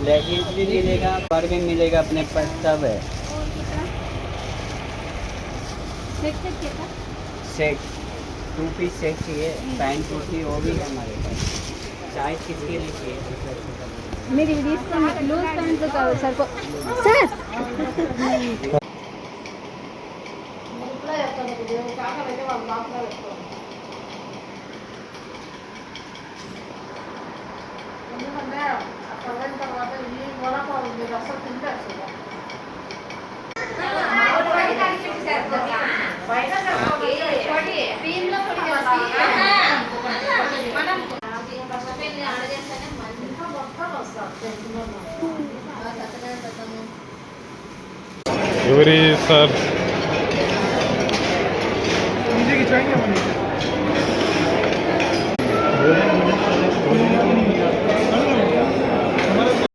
Leggings भी मिलेगा, पर भी मिलेगा, अपने पास सब है। सेट 2 पीस सेट चाहिए, पैंट कुर्ती वो भी है हमारे पास। साइज किसके लिए चाहिए? మీరు ఇవి తీసుకోండి, లూజ్ ప్యాంట్లు కావాలి సరిపో సార్. ఎవరి సార్ मुझे खिंचवाएंगे